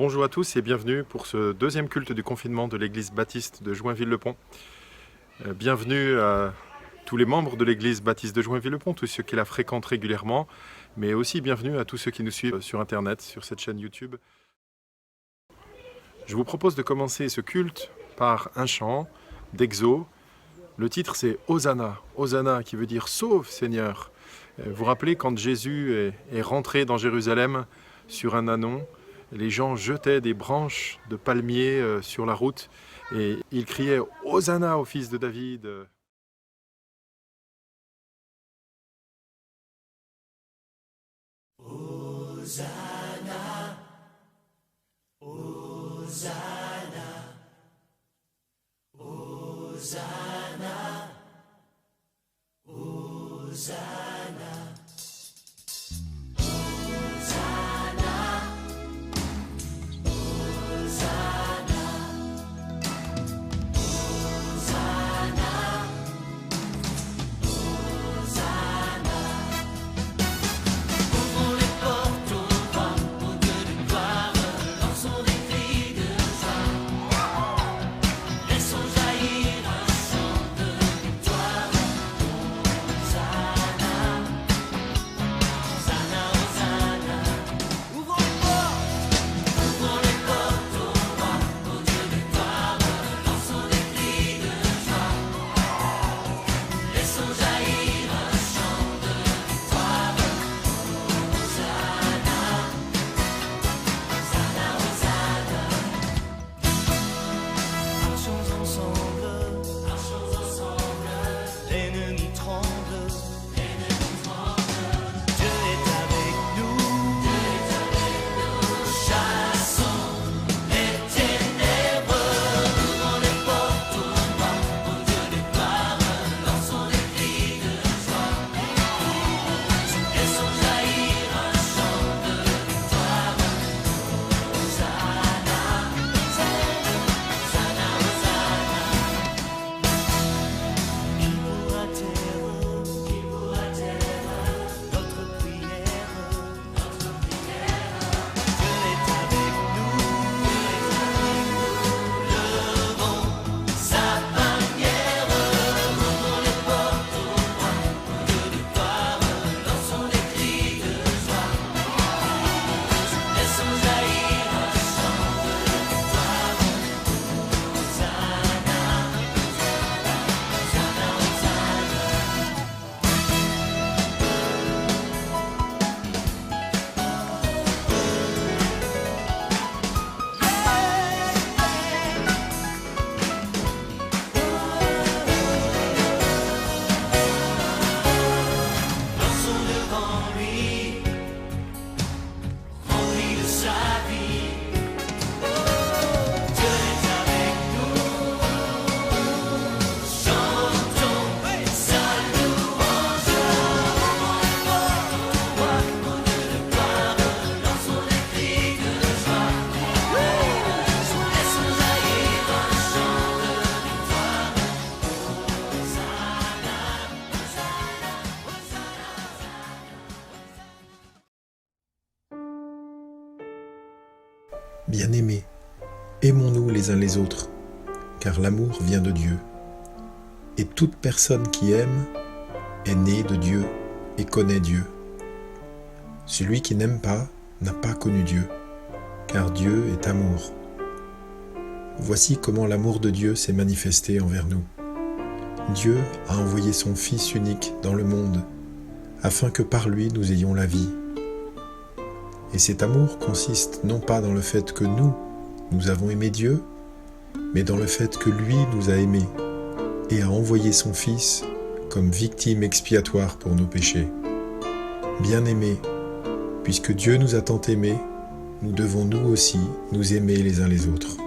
Bonjour à tous et bienvenue pour ce deuxième culte du confinement de l'église baptiste de Joinville-le-Pont. Bienvenue à tous les membres de l'église baptiste de Joinville-le-Pont, tous ceux qui la fréquentent régulièrement, mais aussi bienvenue à tous ceux qui nous suivent sur Internet, sur cette chaîne YouTube. Je vous propose de commencer ce culte par un chant d'Exo. Le titre c'est Hosanna, Hosanna qui veut dire sauve Seigneur. Vous vous rappelez quand Jésus est rentré dans Jérusalem sur un ânon, les gens jetaient des branches de palmiers sur la route et ils criaient Hosanna au fils de David. Hosanna, Hosanna, Hosanna, Hosanna. Bien-aimés, aimons-nous les uns les autres, car l'amour vient de Dieu. Et toute personne qui aime est née de Dieu et connaît Dieu. Celui qui n'aime pas n'a pas connu Dieu, car Dieu est amour. Voici comment l'amour de Dieu s'est manifesté envers nous. Dieu a envoyé son Fils unique dans le monde, afin que par lui nous ayons la vie. Et cet amour consiste non pas dans le fait que nous avons aimé Dieu, mais dans le fait que lui nous a aimés et a envoyé son Fils comme victime expiatoire pour nos péchés. Bien-aimés, puisque Dieu nous a tant aimés, nous devons nous aussi nous aimer les uns les autres.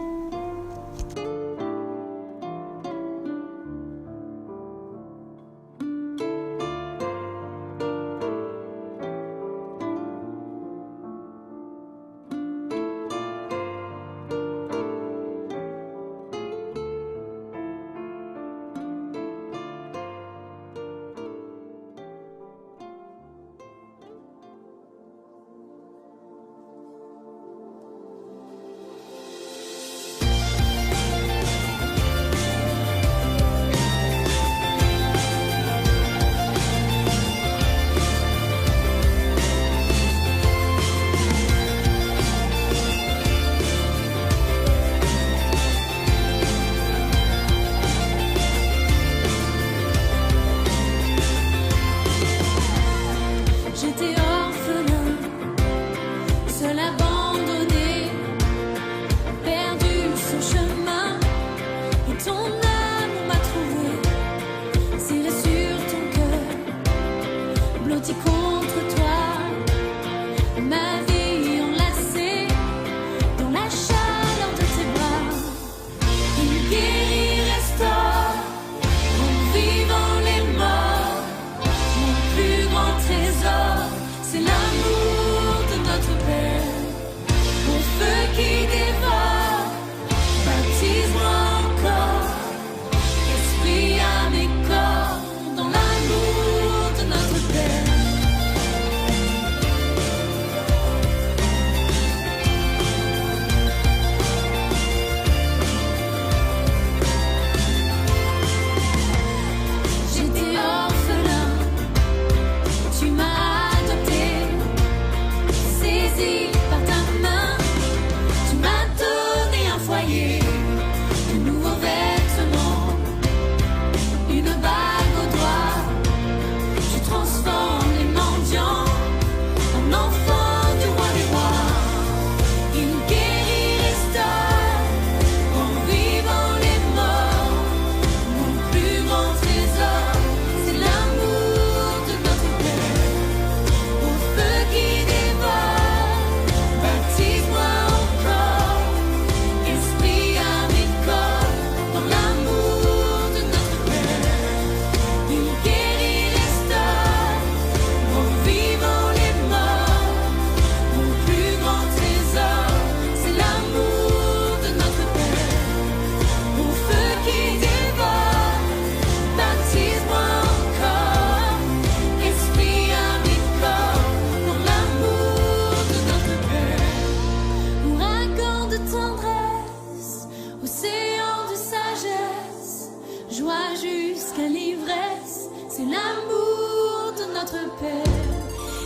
joie jusqu'à l'ivresse, c'est l'amour de notre Père.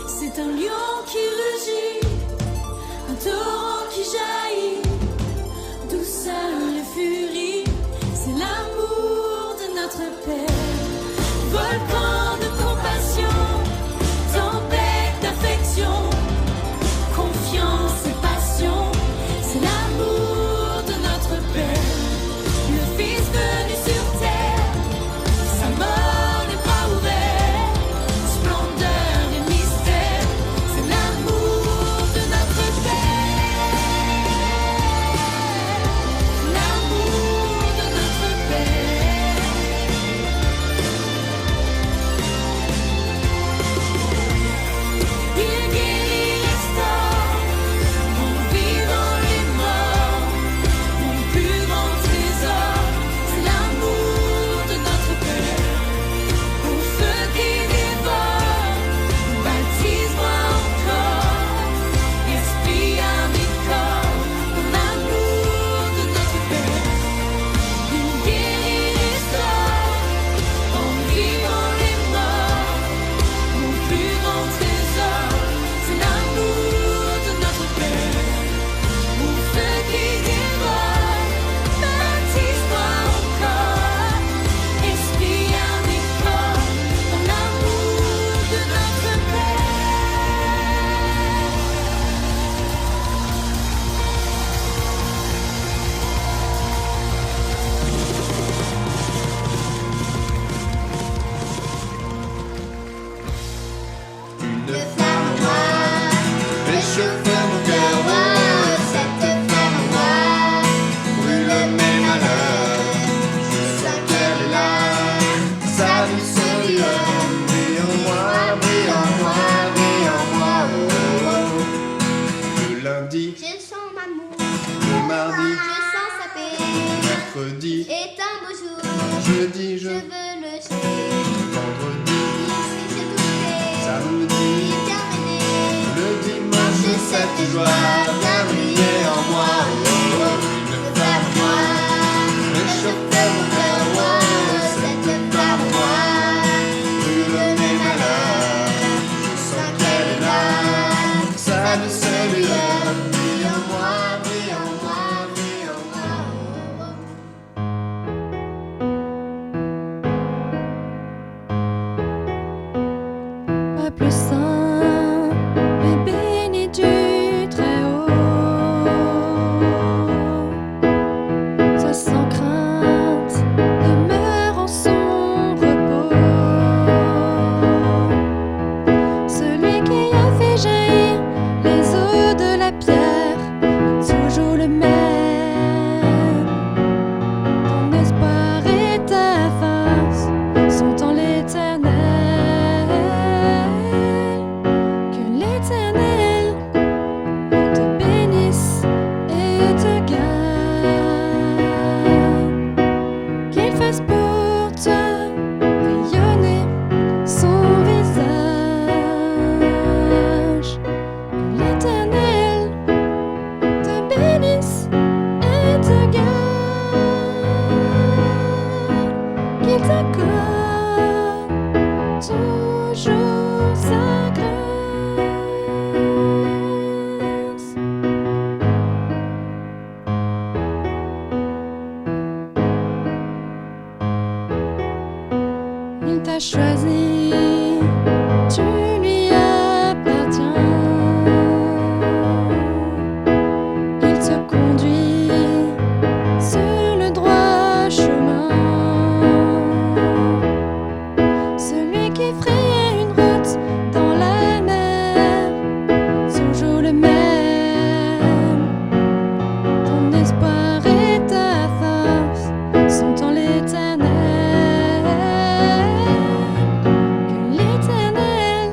C'est un lion qui rugit, un torrent qui jaillit, douceur et furie, c'est l'amour de notre Père. Volcan de compassion, tempête d'affection, confiance et passion, c'est l'amour de notre Père. Le Fils venu sur terre, sa mort les bras ouverts, splendeur et mystère, c'est l'amour de notre Père. L'amour de notre Père. Il guérit, restaure, en vivant les morts, mon plus grand trésor, c'est l'amour de notre Père. Au feu qui dévore, baptise-moi encore, esprit à mes corps, mon amour de notre Père. Il guérit, restaure, en vivant les morts, mon plus grand trésor, c'est l'amour de notre Père. Au feu qui dévore, baptise-moi encore, esprit à mes corps, mon amour de notre Une flamme noire réchauffe mon cœur, oh, cette flamme noire brûle mes malheurs. Je sens qu'elle est là, sa douce lueur brille en moi, brille en moi, brille en moi, oh, oh, oh. Le lundi, Je sens m'amour, le mardi, je sens sa paix. mercredi, est un beau jour, jeudi, je veux le jouer. vendredi, Ici j'ai tout fait, samedi, j'ai bien aidé. le dimanche, cette joie vient briller en moi, oh, oh, oh. Une flamme noire réchauffe mon cœur, oh, cette flamme noire brûle mes malheurs. Je sens qu'elle est là, sa douce lueur brille en moi, brille en moi, brille en moi, oh, oh. Peuple saint et béni du Très-Haut, toi sans crainte demeure en son repos. Celui qui a fait jaillir les eaux de la pierre, toujours le même. Ton espoir et ta force sont en l'Éternel. Que l'Éternel te bénisse et te garde. Qu'il fasse pour toi rayonner son visage. Que l'Éternel te bénisse et te garde. Qu'il t'accorde toujours sa grâce. Il t'a choisi, tu lui appartiens. Il te conduit sur le droit chemin. Celui qui frayait une route dans la mer, toujours le même. Ton espoir et ta force sont en l'Éternel. Que l'Éternel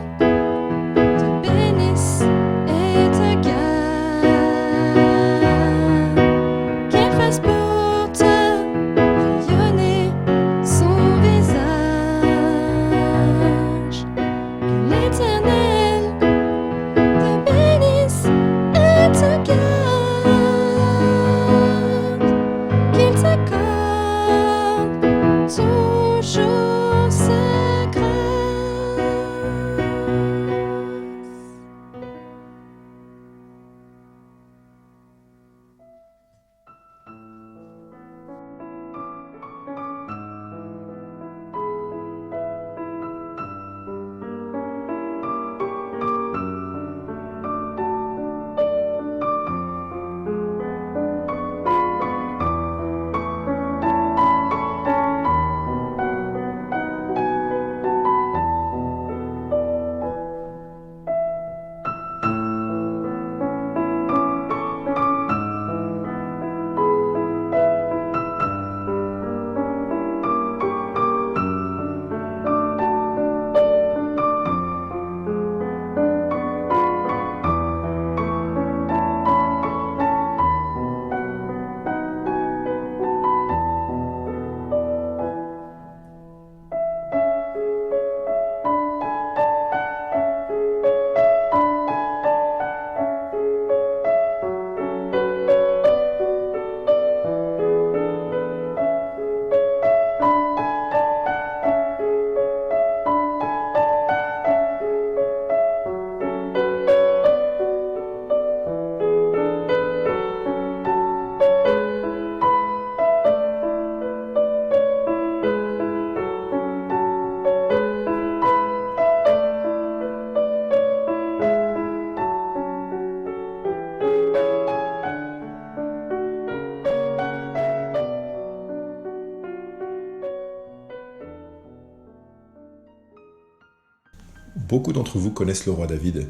Beaucoup d'entre vous connaissent le roi David,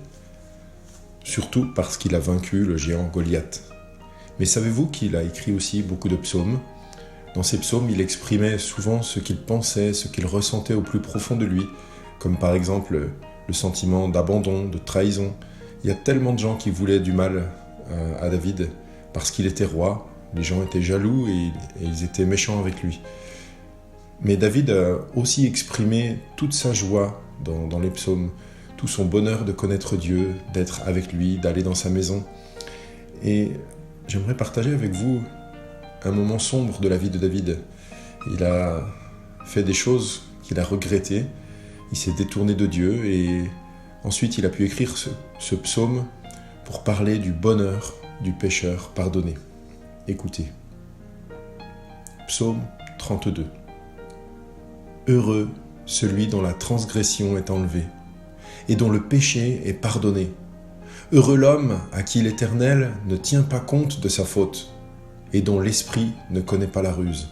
surtout parce qu'il a vaincu le géant Goliath. Mais savez-vous qu'il a écrit aussi beaucoup de psaumes ? Dans ces psaumes, il exprimait souvent ce qu'il pensait, ce qu'il ressentait au plus profond de lui, comme par exemple le sentiment d'abandon, de trahison. Il y a tellement de gens qui voulaient du mal à David parce qu'il était roi. Les gens étaient jaloux et ils étaient méchants avec lui. Mais David a aussi exprimé toute sa joie dans les psaumes, tout son bonheur de connaître Dieu, d'être avec lui, d'aller dans sa maison. Et j'aimerais partager avec vous un moment sombre de la vie de David. Il a fait des choses qu'il a regrettées, il s'est détourné de Dieu et ensuite il a pu écrire ce psaume pour parler du bonheur du pécheur pardonné. Écoutez. Psaume 32. Heureux celui dont la transgression est enlevée et dont le péché est pardonné. Heureux l'homme à qui l'Éternel ne tient pas compte de sa faute et dont l'esprit ne connaît pas la ruse.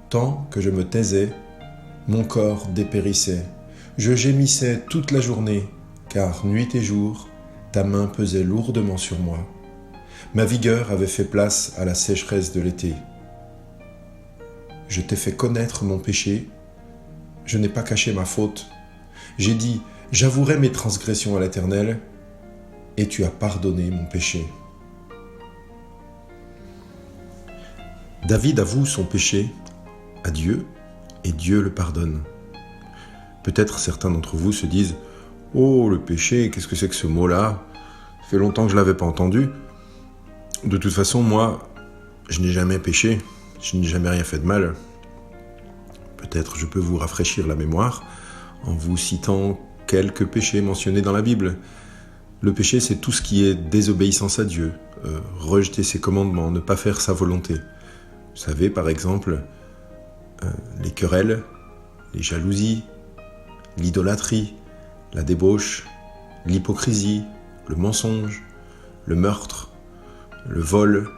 Tant que je me taisais, mon corps dépérissait. Je gémissais toute la journée, car nuit et jour, ta main pesait lourdement sur moi. Ma vigueur avait fait place à la sécheresse de l'été. Je t'ai fait connaître mon péché, je n'ai pas caché ma faute. J'ai dit, j'avouerai mes transgressions à l'Éternel, et tu as pardonné mon péché. David avoue son péché à Dieu, et Dieu le pardonne. Peut-être certains d'entre vous se disent « Oh, le péché, qu'est-ce que c'est que ce mot-là ? Ça fait longtemps que je ne l'avais pas entendu. » De toute façon, moi, je n'ai jamais péché, je n'ai jamais rien fait de mal. Peut-être je peux vous rafraîchir la mémoire en vous citant quelques péchés mentionnés dans la Bible. Le péché, c'est tout ce qui est désobéissance à Dieu, rejeter ses commandements, ne pas faire sa volonté. Vous savez, par exemple, les querelles, les jalousies, l'idolâtrie, la débauche, l'hypocrisie, le mensonge, le meurtre, le vol,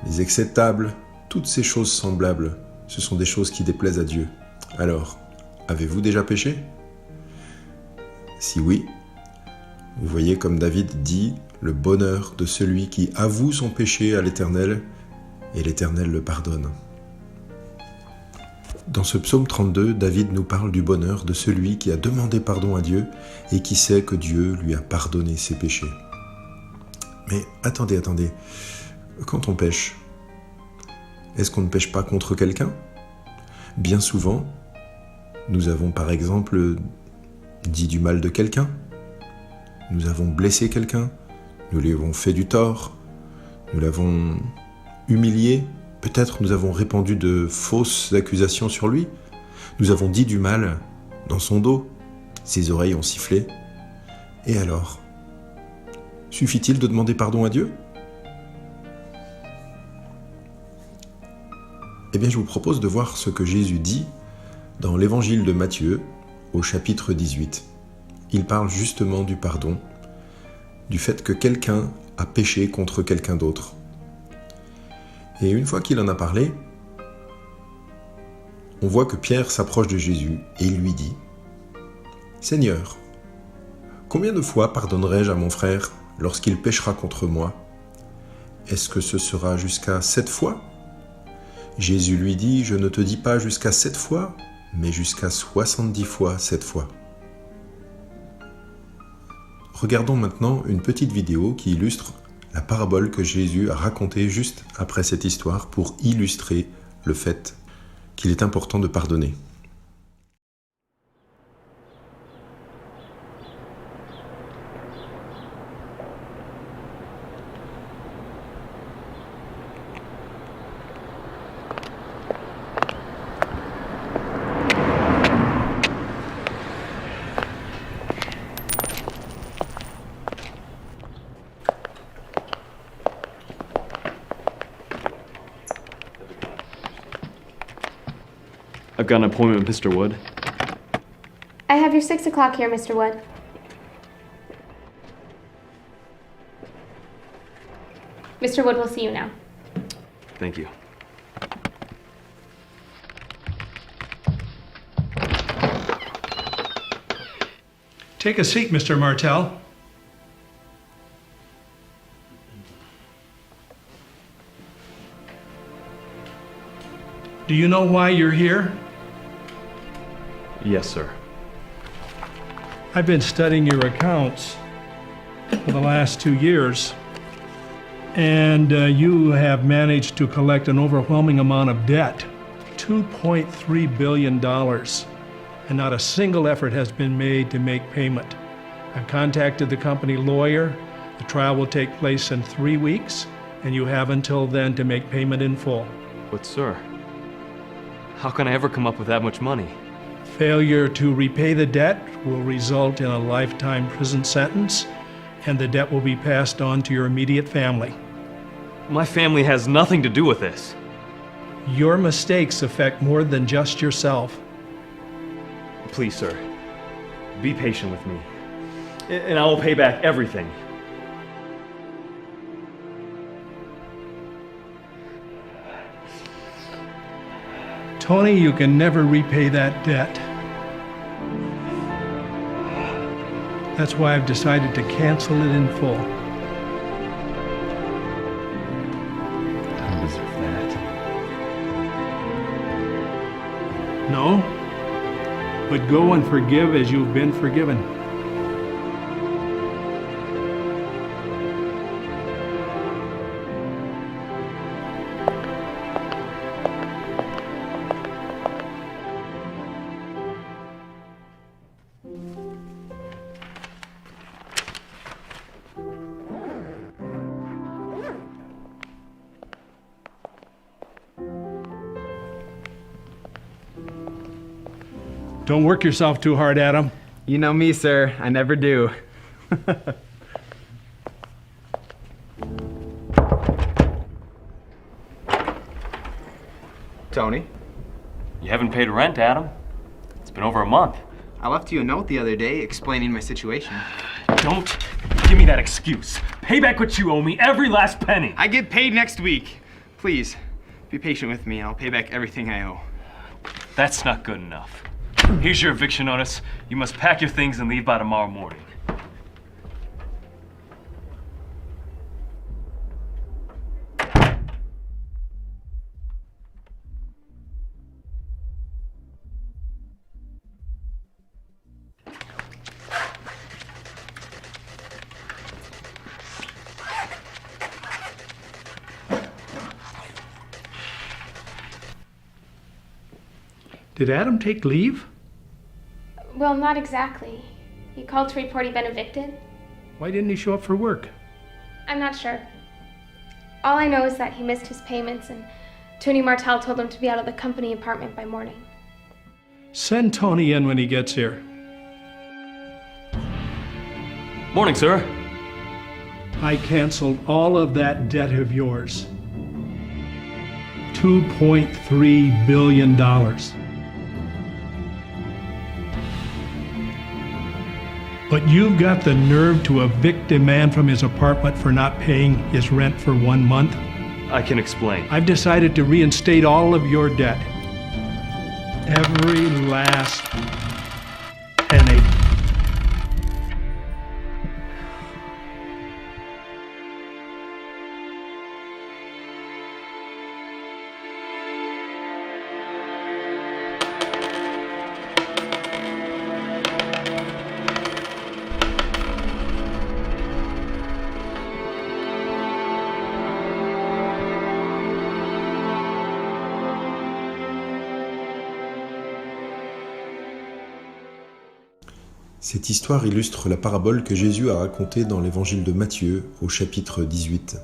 les excès de table, toutes ces choses semblables, ce sont des choses qui déplaisent à Dieu. Alors, avez-vous déjà péché ? Si oui, vous voyez comme David dit le bonheur de celui qui avoue son péché à l'Éternel et l'Éternel le pardonne. Dans ce psaume 32, David nous parle du bonheur de celui qui a demandé pardon à Dieu et qui sait que Dieu lui a pardonné ses péchés. Mais attendez, quand on pêche, est-ce qu'on ne pêche pas contre quelqu'un ? Bien souvent, nous avons par exemple dit du mal de quelqu'un, nous avons blessé quelqu'un, nous lui avons fait du tort, nous l'avons humilié, peut-être nous avons répandu de fausses accusations sur lui, nous avons dit du mal dans son dos, ses oreilles ont sifflé. Et alors ? Suffit-il de demander pardon à Dieu ? Eh bien, je vous propose de voir ce que Jésus dit dans l'évangile de Matthieu, au chapitre 18. Il parle justement du pardon, du fait que quelqu'un a péché contre quelqu'un d'autre. Et une fois qu'il en a parlé, on voit que Pierre s'approche de Jésus et il lui dit « Seigneur, combien de fois pardonnerai-je à mon frère lorsqu'il péchera contre moi ? Est-ce que ce sera jusqu'à 7 fois ? » Jésus lui dit « Je ne te dis pas jusqu'à 7 fois, mais jusqu'à 70 fois 7 fois. » Regardons maintenant une petite vidéo qui illustre la parabole que Jésus a racontée juste après cette histoire pour illustrer le fait qu'il est important de pardonner. I've got an appointment with Mr. Wood. I have your 6 o'clock here, Mr. Wood. Mr. Wood will see you now. Thank you. Take a seat, Mr. Martel. Do you know why you're here? Yes, sir. I've been studying your accounts for the last 2 years, and you have managed to collect an overwhelming amount of debt, $2.3 billion, and not a single effort has been made to make payment. I've contacted the company lawyer. The trial will take place in 3 weeks, and you have until then to make payment in full. But, sir, how can I ever come up with that much money? Failure to repay the debt will result in a lifetime prison sentence, and the debt will be passed on to your immediate family. My family has nothing to do with this. Your mistakes affect more than just yourself. Please, sir, be patient with me, and I will pay back everything. Tony, you can never repay that debt. That's why I've decided to cancel it in full. I don't deserve that. No, but go and forgive as you've been forgiven. Don't work yourself too hard, Adam. You know me, sir. I never do. Tony, You haven't paid rent, Adam. It's been over a month. I left you a note the other day explaining my situation. Don't give me that excuse. Pay back what you owe me, every last penny. I get paid next week. Please, be patient with me and I'll pay back everything I owe. That's not good enough. Here's your eviction notice. You must pack your things and leave by tomorrow morning. Did Adam take leave? Well, not exactly. He called to report he'd been evicted. Why didn't he show up for work? I'm not sure. All I know is that he missed his payments and Tony Martel told him to be out of the company apartment by morning. Send Tony in when he gets here. Morning, sir. I canceled all of that debt of yours. $2.3 billion. But you've got the nerve to evict a man from his apartment for not paying his rent for 1 month? I can explain. I've decided to reinstate all of your debt. Every last penny. Cette histoire illustre la parabole que Jésus a racontée dans l'évangile de Matthieu au chapitre 18.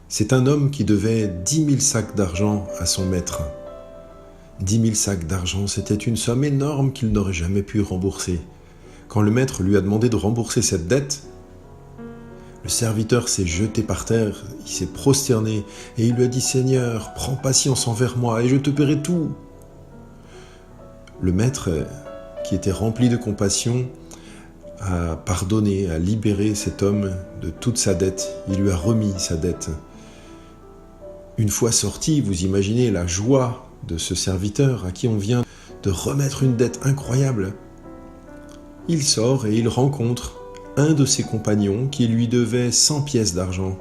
C'est un homme qui devait 10 000 sacs d'argent à son maître. 10 000 sacs d'argent, c'était une somme énorme qu'il n'aurait jamais pu rembourser. Quand le maître lui a demandé de rembourser cette dette, le serviteur s'est jeté par terre, il s'est prosterné et il lui a dit « Seigneur, prends patience envers moi et je te paierai tout !» Le maître, qui était rempli de compassion, a pardonné, a libéré cet homme de toute sa dette. Il lui a remis sa dette. Une fois sorti, vous imaginez la joie de ce serviteur à qui on vient de remettre une dette incroyable. il sort et il rencontre un de ses compagnons qui lui devait 100 pièces d'argent.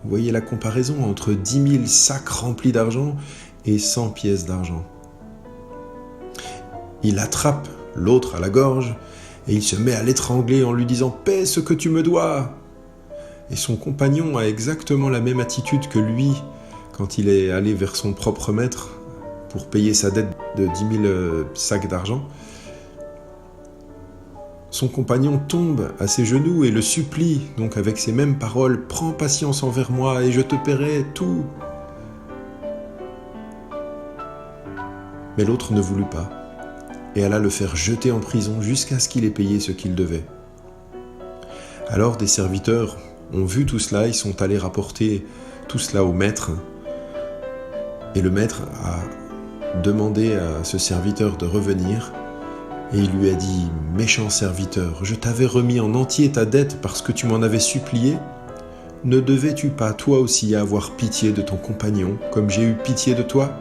Vous voyez la comparaison entre 10 000 sacs remplis d'argent et 100 pièces d'argent. Il attrape l'autre à la gorge et il se met à l'étrangler en lui disant « Paie ce que tu me dois !» Et son compagnon a exactement la même attitude que lui quand il est allé vers son propre maître pour payer sa dette de 10 000 sacs d'argent. Son compagnon tombe à ses genoux et le supplie, donc avec ces mêmes paroles « Prends patience envers moi et je te paierai tout !» Mais l'autre ne voulut pas et alla le faire jeter en prison jusqu'à ce qu'il ait payé ce qu'il devait. Alors des serviteurs ont vu tout cela, ils sont allés rapporter tout cela au maître et le maître a demandé à ce serviteur de revenir. Et il lui a dit « Méchant serviteur, je t'avais remis en entier ta dette parce que tu m'en avais supplié. Ne devais-tu pas toi aussi avoir pitié de ton compagnon, comme j'ai eu pitié de toi ?»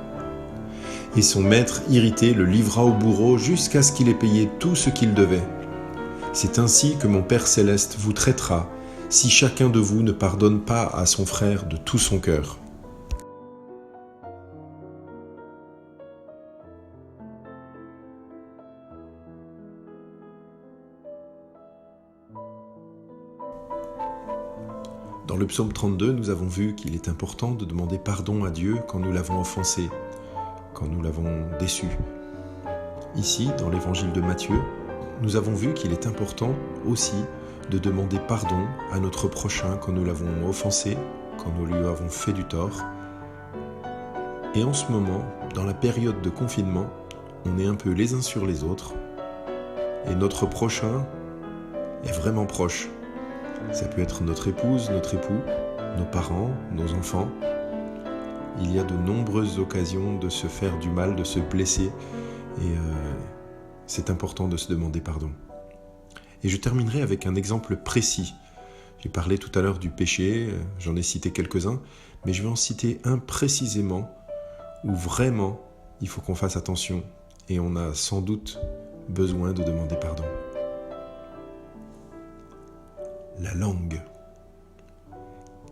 Et son maître, irrité, le livra au bourreau jusqu'à ce qu'il ait payé tout ce qu'il devait. C'est ainsi que mon Père céleste vous traitera, si chacun de vous ne pardonne pas à son frère de tout son cœur. Dans le psaume 32, nous avons vu qu'il est important de demander pardon à Dieu quand nous l'avons offensé, quand nous l'avons déçu. Ici, dans l'évangile de Matthieu, nous avons vu qu'il est important aussi de demander pardon à notre prochain quand nous l'avons offensé, quand nous lui avons fait du tort. Et en ce moment, dans la période de confinement, on est un peu les uns sur les autres et notre prochain est vraiment proche. Ça peut être notre épouse, notre époux, nos parents, nos enfants. Il y a de nombreuses occasions de se faire du mal, de se blesser, et c'est important de se demander pardon. Et je terminerai avec un exemple précis. J'ai parlé tout à l'heure du péché, j'en ai cité quelques-uns, mais je vais en citer un précisément où vraiment il faut qu'on fasse attention et on a sans doute besoin de demander pardon. La langue.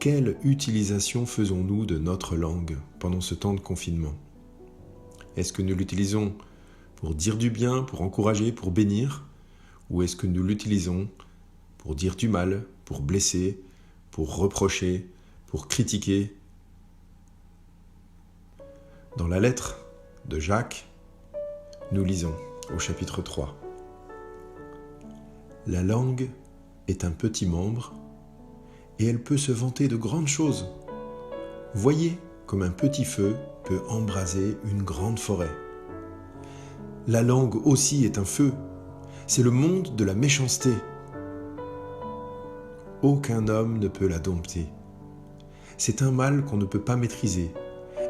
Quelle utilisation faisons-nous de notre langue pendant ce temps de confinement ? Est-ce que nous l'utilisons pour dire du bien, pour encourager, pour bénir ? Ou est-ce que nous l'utilisons pour dire du mal, pour blesser, pour reprocher, pour critiquer ? Dans la lettre de Jacques, nous lisons au chapitre 3. La langue est un petit membre et elle peut se vanter de grandes choses. Voyez comme un petit feu peut embraser une grande forêt. La langue aussi est un feu, c'est le monde de la méchanceté. Aucun homme ne peut la dompter. C'est un mal qu'on ne peut pas maîtriser.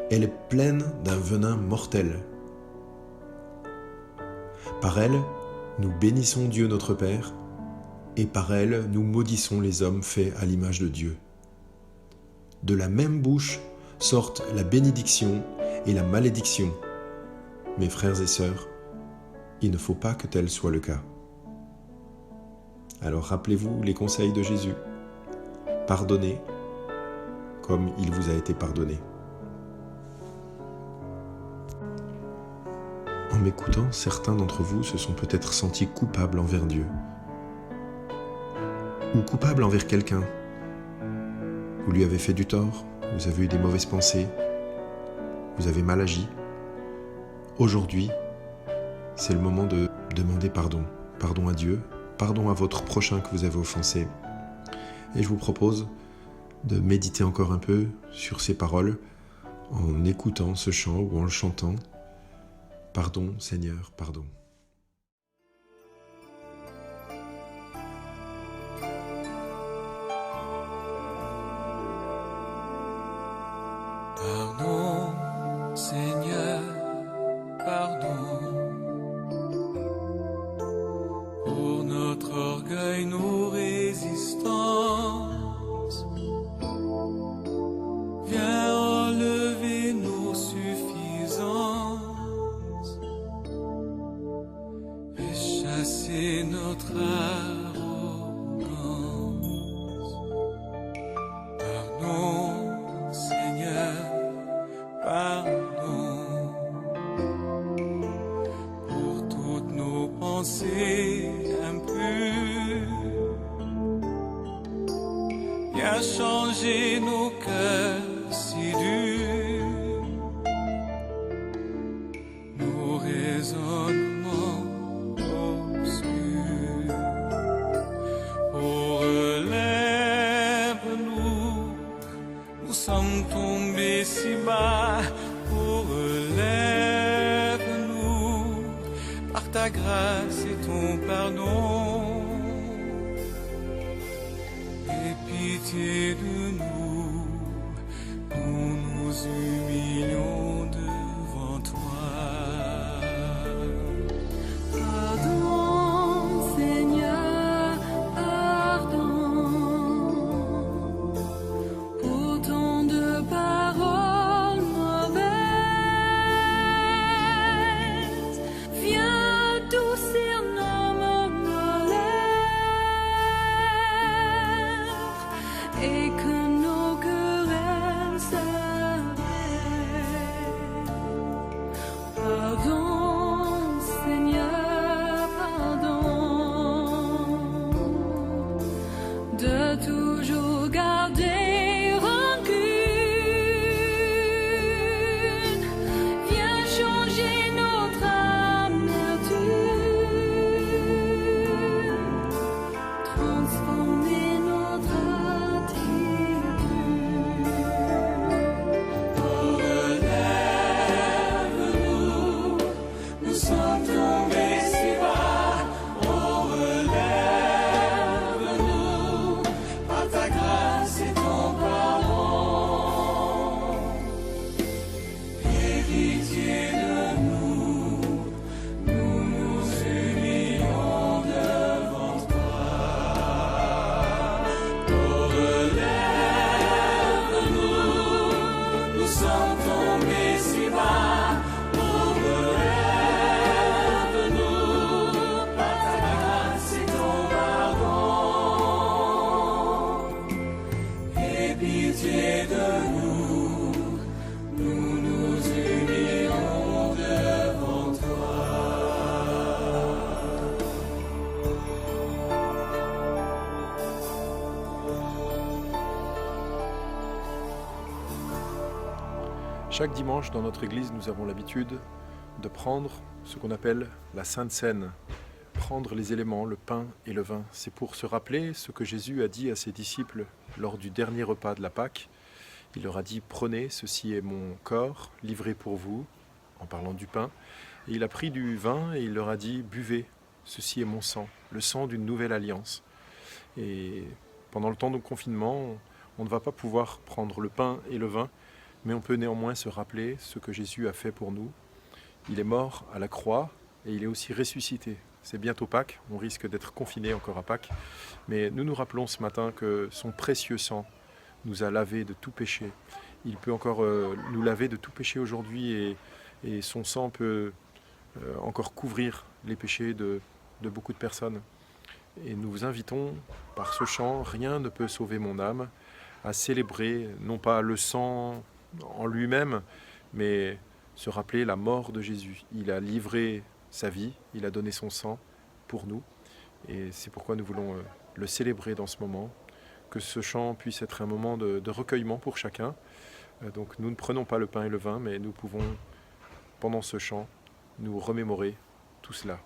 Elle est pleine d'un venin mortel. Par elle, nous bénissons Dieu notre Père, et par elle, nous maudissons les hommes faits à l'image de Dieu. De la même bouche sortent la bénédiction et la malédiction. Mes frères et sœurs, il ne faut pas que tel soit le cas. Alors rappelez-vous les conseils de Jésus. Pardonnez comme il vous a été pardonné. En m'écoutant, certains d'entre vous se sont peut-être sentis coupables envers Dieu. Ou coupables envers quelqu'un. Vous lui avez fait du tort, vous avez eu des mauvaises pensées, vous avez mal agi. Aujourd'hui, c'est le moment de demander pardon. Pardon à Dieu, pardon à votre prochain que vous avez offensé. Et je vous propose de méditer encore un peu sur ces paroles en écoutant ce chant ou en le chantant. Pardon, Seigneur, pardon. Pardon, Seigneur, pardon. Pour notre orgueil, nos résistances. Viens enlever nos suffisances. Et chasser notre arrogance. Pardon, Seigneur, pardon pour toutes nos pensées impures. Viens changer nos cœurs si durs, nos raisonnements obscurs. Oh, relève-nous, nous sommes tombés si bas. Oh, relève-nous, par ta grâce et ton pardon. Aie pitié de nous, nous nous humilions devant toi. Pardon, Seigneur, pardon pour tant de paroles mauvaises. Viens adoucir nos malheurs et que nos querelles s'arrêtent. Pardon, Seigneur, pardon de toujours garder rancune. Viens changer notre amertume, transformer notre attitude. Oh, relève-nous, nous sommes tombés si bas. Oh, relève-nous, par ta grâce et ton pardon. Aie pitié de nous, nous nous humilions devant toi. Oh, relève-nous, nous sommes tombés si bas. Oh, relève-nous, par ta grâce et ton pardon. Aie pitié de nous, nous nous humilions devant toi. Chaque dimanche dans notre église, nous avons l'habitude de prendre ce qu'on appelle la Sainte Seine. Prendre les éléments, le pain et le vin. C'est pour se rappeler ce que Jésus a dit à ses disciples lors du dernier repas de la Pâque. Il leur a dit « Prenez, ceci est mon corps, livré pour vous », en parlant du pain. Et il a pris du vin et il leur a dit « Buvez, ceci est mon sang, le sang d'une nouvelle alliance ». Et pendant le temps de confinement, on ne va pas pouvoir prendre le pain et le vin, mais on peut néanmoins se rappeler ce que Jésus a fait pour nous. Il est mort à la croix et il est aussi ressuscité. C'est bientôt Pâques, on risque d'être confinés encore à Pâques, mais nous nous rappelons ce matin que son précieux sang nous a lavés de tout péché. Il peut encore nous laver de tout péché aujourd'hui et son sang peut encore couvrir les péchés de beaucoup de personnes. Et nous vous invitons par ce chant « Rien ne peut sauver mon âme » à célébrer non pas le sang en lui-même, mais se rappeler la mort de Jésus. Il a livré sa vie, il a donné son sang pour nous. Et c'est pourquoi nous voulons le célébrer dans ce moment, que ce chant puisse être un moment de recueillement pour chacun. Donc nous ne prenons pas le pain et le vin, mais nous pouvons, pendant ce chant, nous remémorer tout cela.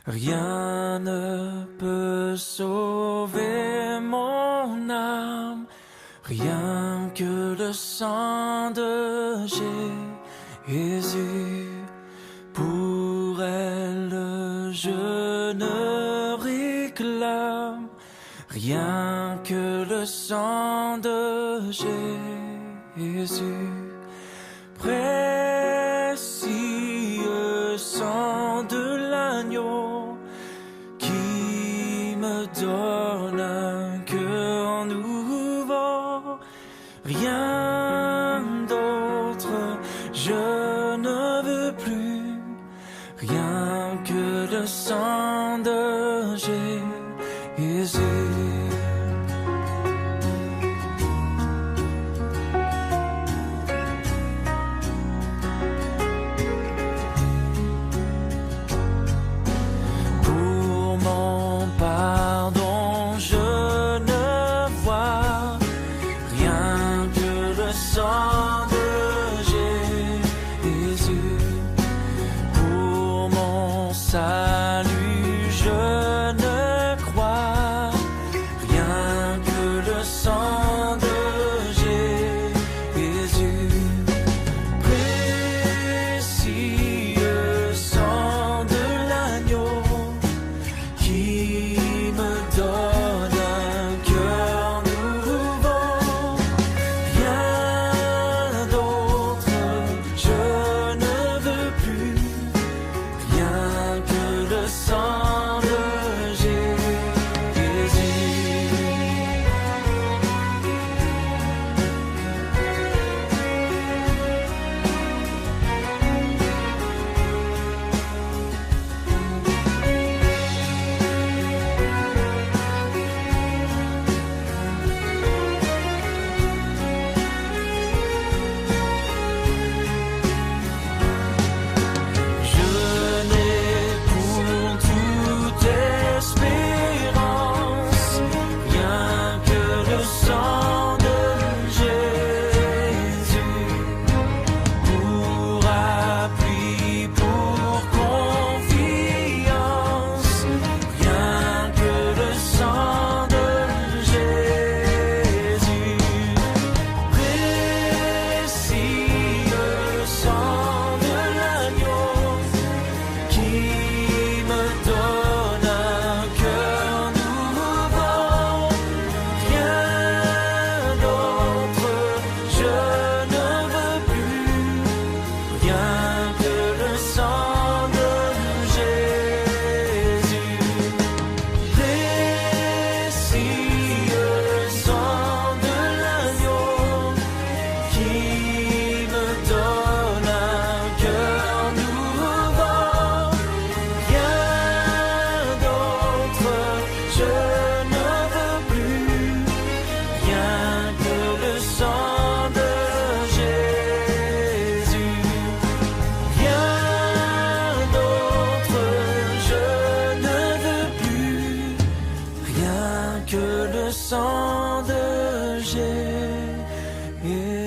Rien ne peut sauver mon âme, rien que le sang de Jésus. Pour elle, je ne réclame rien que le sang de Jésus. Précieux sang de l'agneau qui me donne un cœur nouveau. Rien d'autre je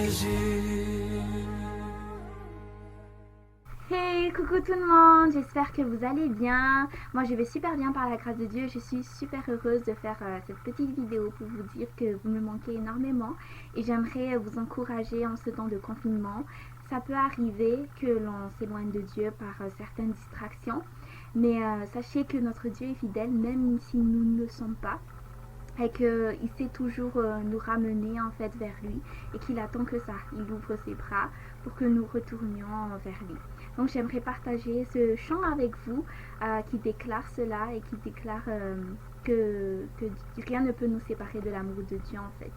Jésus. Hey, coucou tout le monde, j'espère que vous allez bien. Moi je vais super bien par la grâce de Dieu. Je suis super heureuse de faire cette petite vidéo pour vous dire que vous me manquez énormément et j'aimerais vous encourager en ce temps de confinement. Ça peut arriver que l'on s'éloigne de Dieu par certaines distractions, mais sachez que notre Dieu est fidèle même si nous ne le sommes pas, et qu'il sait toujours nous ramener en fait vers lui et qu'il attend que ça, il ouvre ses bras pour que nous retournions vers lui. Donc j'aimerais partager ce chant avec vous qui déclare cela et qui déclare que rien ne peut nous séparer de l'amour de Dieu en fait.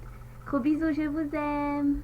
Gros bisous, je vous aime.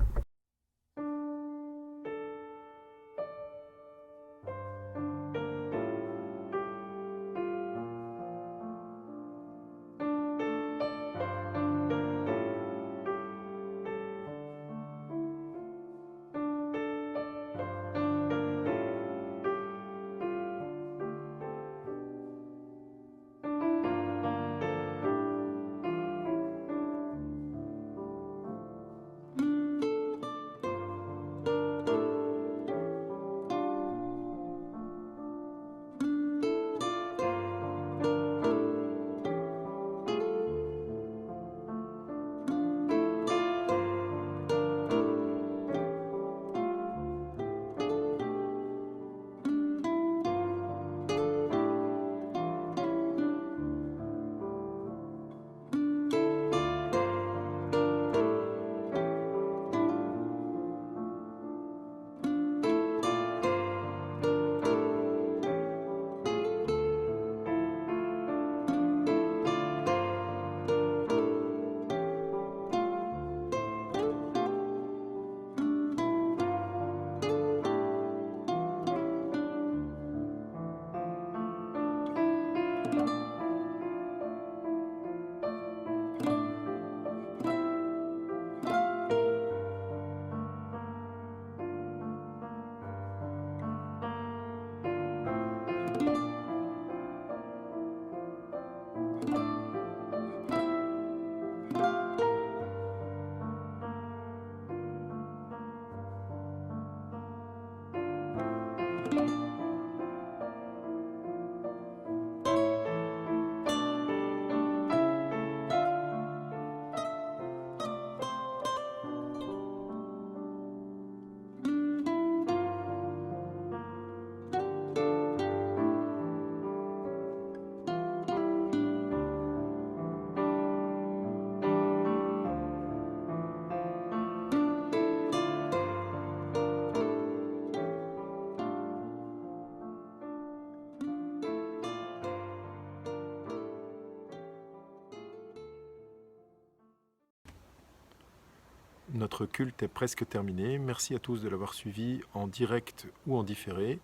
Notre culte est presque terminé. Merci à tous de l'avoir suivi en direct ou en différé.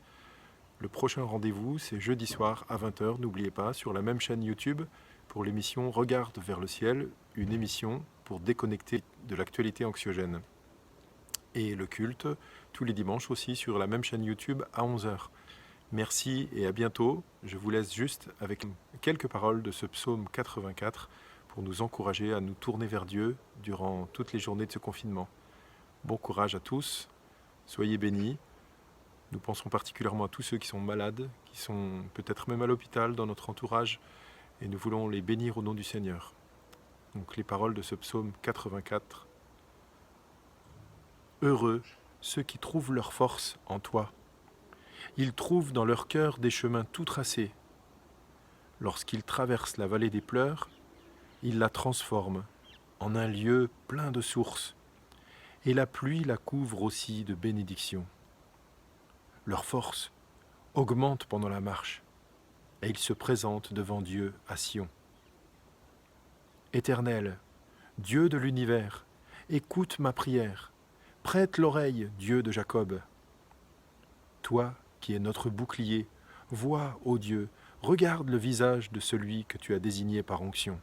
Le prochain rendez-vous, c'est jeudi soir à 20 h, n'oubliez pas, sur la même chaîne YouTube pour l'émission Regarde vers le ciel, une émission pour déconnecter de l'actualité anxiogène. Et le culte, tous les dimanches aussi sur la même chaîne YouTube à 11 h. Merci et à bientôt. Je vous laisse juste avec quelques paroles de ce psaume 84 pour nous encourager à nous tourner vers Dieu durant toutes les journées de ce confinement. Bon courage à tous, soyez bénis. Nous pensons particulièrement à tous ceux qui sont malades, qui sont peut-être même à l'hôpital dans notre entourage, et nous voulons les bénir au nom du Seigneur. Donc les paroles de ce psaume 84. Heureux ceux qui trouvent leur force en toi. Ils trouvent dans leur cœur des chemins tout tracés. Lorsqu'ils traversent la vallée des pleurs, ils la transforment en un lieu plein de sources, et la pluie la couvre aussi de bénédictions. Leur force augmente pendant la marche, et ils se présentent devant Dieu à Sion. Éternel, Dieu de l'univers, écoute ma prière, prête l'oreille, Dieu de Jacob. Toi qui es notre bouclier, vois, ô Dieu, regarde le visage de celui que tu as désigné par onction.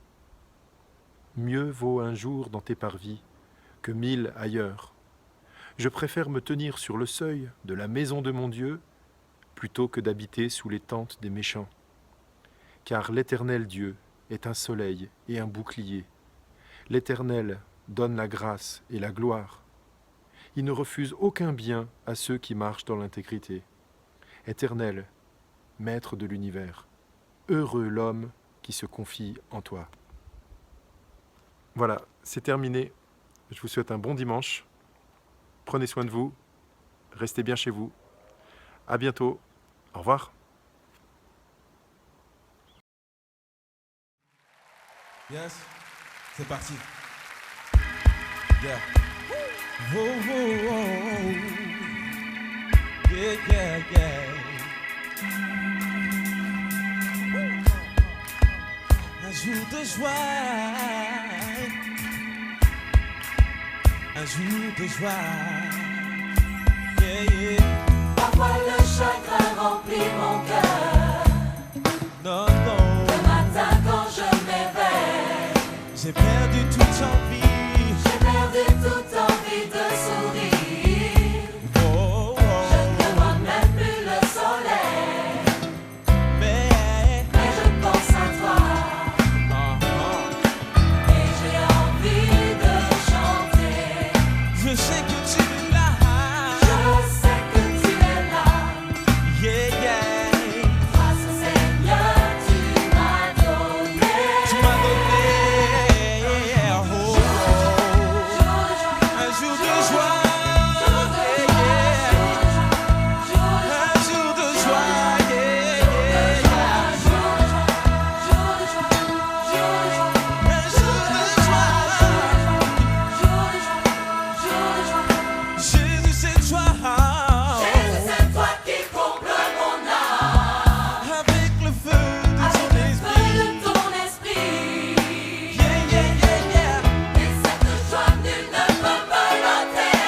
Mieux vaut un jour dans tes parvis que 1000 ailleurs. Je préfère me tenir sur le seuil de la maison de mon Dieu plutôt que d'habiter sous les tentes des méchants. Car l'Éternel Dieu est un soleil et un bouclier. L'Éternel donne la grâce et la gloire. Il ne refuse aucun bien à ceux qui marchent dans l'intégrité. Éternel, Maître de l'univers, heureux l'homme qui se confie en toi. Voilà, c'est terminé. Je vous souhaite un bon dimanche. Prenez soin de vous. Restez bien chez vous. À bientôt. Au revoir. Yes, c'est parti. Yeah. Oh, oh, oh, oh. Yeah, yeah, yeah. Un jour de joie, un jour de joie. Yeah, yeah. Parfois le chagrin remplit mon cœur. Non, non. Le matin quand je m'éveille, J'ai perdu toute envie. j'ai perdu toute envie de sourire. Oh, oh. Je ne demande même plus le soleil, Mais je pense à toi. Et j'ai envie de chanter. je sais que tu es là. Je sais que tu es là. Yeah, yeah. Grâce au Seigneur, tu m'as donné. Tu m'as donné. Oh, oh. Un jour de joie. Yeah, yeah. Un jour de joie. Yeah, yeah. Un jour de joie. Jésus, c'est toi. Jésus, c'est toi qui comble mon âme. Avec le feu de Avec ton le feu esprit. de ton esprit. Yeah, yeah, yeah, yeah. Et cette joie, nul ne peut me l'ôter.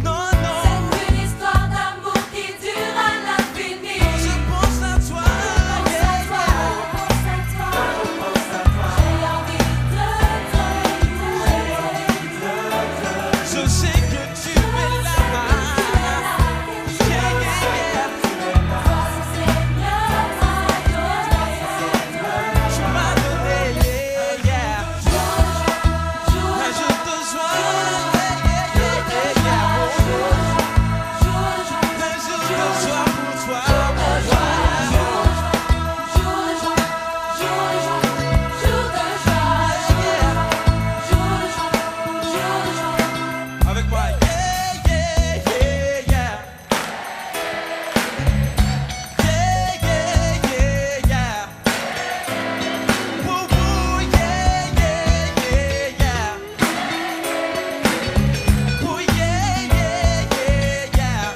Non, non. C'est une histoire d'amour qui dure à l'infini. Je pense à toi. Pense à toi, pense à toi, pense à toi. J'ai envie de Je sais que tu es là. Yeah, yeah, yeah. Grâce au Seigneur, Tu m'as donné, yeah, yeah. Un jour de joie. Yeah, yeah, yeah, yeah. Un jour de joie pour toi. Avec moi, yeah, yeah, yeah, yeah. Yeah, yeah, yeah, yeah. Woo, woo, yeah, yeah, yeah, yeah. Woo, yeah, yeah, yeah, yeah.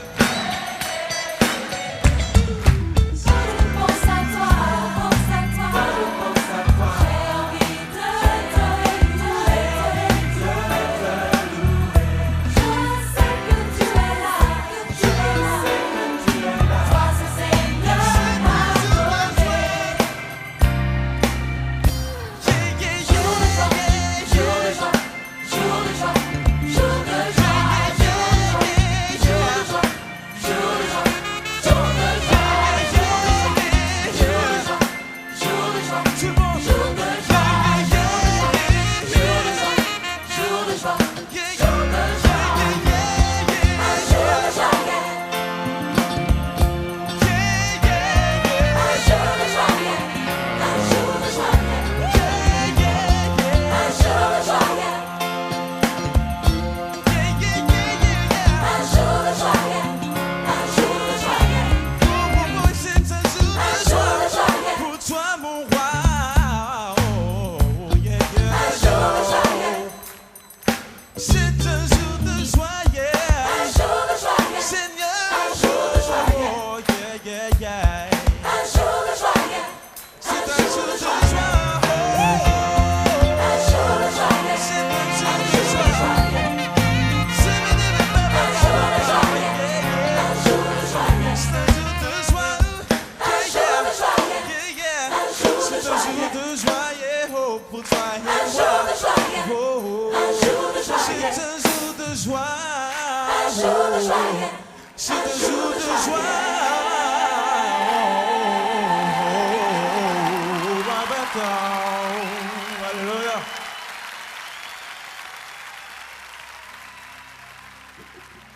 Pense à toi, pense à toi, pense à toi. J'ai envie de Je sais que tu es là, que tu es là. Toi, ce Seigneur m'a donné. Yeah, yeah, yeah, Jour de joie, jour de joie, jour de joie, jour de joie, jour de joie, jour de joie, jour de joie, Tout le monde. jour de joie, jour de joie, jour de joie, jour de joie, Yeah, jour de joie, un jour de joie, un jour de joie, un jour de joie, un jour de joie. Un jour de joie, un jour de joie, C'est un jour un de jour joie de joie, pour toi, mon roi. Oh, yeah, yeah. un jour de joie, C'est un jour de joie, yeah. un jour de joie, Seigneur, un jour de joie, oh, yeah, yeah, yeah. un jour de joie, C'est un jour de joie, oh, un jour de joie, c'est un un jour de jour de joie. joie, C'est un jour de joie, un jour de joie, un jour de joie, un jour de joie, yeah, yeah. un jour de C'est un jour joie, de joie, yeah, oh, pour toi, un yeah, jour de joie, oh, oh. un jour de joie, C'est un jour de joie, un jour de joie, c'est un jour de joie. Alléluia. Merci.